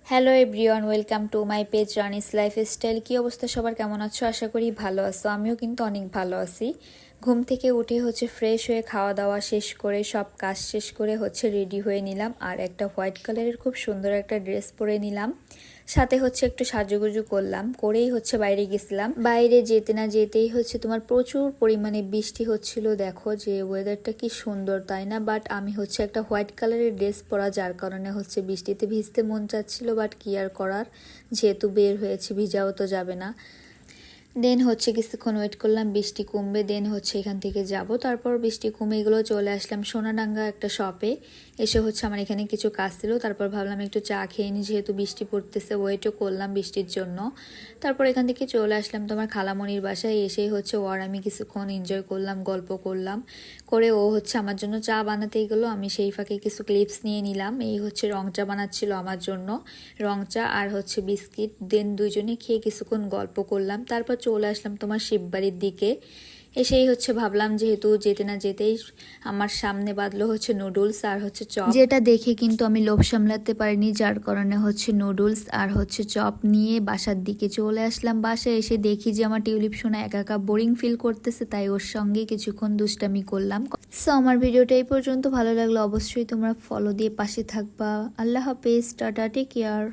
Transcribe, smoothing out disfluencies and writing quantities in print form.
Hello everyone, welcome to my page Rani's lifestyle. কী অবস্থা সবার, কেমন আছো? আশা করি ভালো আছো। আমিও কিন্তু অনেক ভালো আছি। ঘুম থেকে উঠে ফ্রেশ হয়ে খাওয়া দাওয়া শেষ করে সব কাজ শেষ করে রেডি হয়ে নিলাম। আর একটা হোয়াইট কালারের খুব সুন্দর একটা ড্রেস পরে নিলাম, সাথে একটু সাজুগুজু করলাম, করেই বাইরে গেছিলাম। বাইরে যেতে না যেতেই তোমার প্রচুর পরিমাণে বৃষ্টি হচ্ছিল। দেখো যে ওয়েদারটা কি সুন্দর, তাই না? বাট আমি একটা হোয়াইট কালারের ড্রেস পরা, যার কারণে বৃষ্টিতে ভিজতে মন চাচ্ছিল, বাট কি আর করার, যেহেতু বের হয়েছি ভিজাও তো যাবে না। দেন কিছুক্ষণ ওয়েট করলাম বৃষ্টি কমবে, দেন এখান থেকে যাব। তারপর বৃষ্টি কমে এগুলো চলে আসলাম সোনাডাঙ্গা একটা শপে। এসে আমার এখানে কিছু কাজ ছিল, তারপর ভাবলাম একটু চা খেয়ে নিই, যেহেতু বৃষ্টি পড়তেছে, ওয়েটও করলাম বৃষ্টির জন্য। তারপর এখান থেকে চলে আসলাম তোমার খালামণির বাসায়। এসেই ও আর আমি কিছুক্ষণ এনজয় করলাম, গল্প করলাম, করে ও আমার জন্য চা বানাতেই গেলো। আমি সেই ফাঁকে কিছু ক্লিপস নিয়ে নিলাম। এই রং চা বানাচ্ছিল আমার জন্য, রং চা আর বিস্কিট। দেন দুইজনে খেয়ে কিছুক্ষণ গল্প করলাম। তারপর চলে আসলাম তোমার শিববাড়ির দিকে। এসেই ভাবলাম যেহেতু যেতে না যেতেই আমার সামনে বাঁধলো নুডলস আর চপ, যেটা দেখে কিন্তু আমি লোভ সামলাতে পারিনি, যার কারণে নুডলস আর চপ নিয়ে বাসার দিকে চলে আসলাম। বাসায় এসে দেখি যে আমার টিউলিপ সোনা একা একা বোরিং ফিল করতেছে, তাই ওর সঙ্গে কিছুক্ষণ দুষ্টামি করলাম। সো আমার ভিডিওটা এই পর্যন্ত। ভালো লাগলো অবশ্যই তোমরা ফলো দিয়ে পাশে থাকবা। আল্লাহ হাফেজ, টাটা, টেক কেয়ার।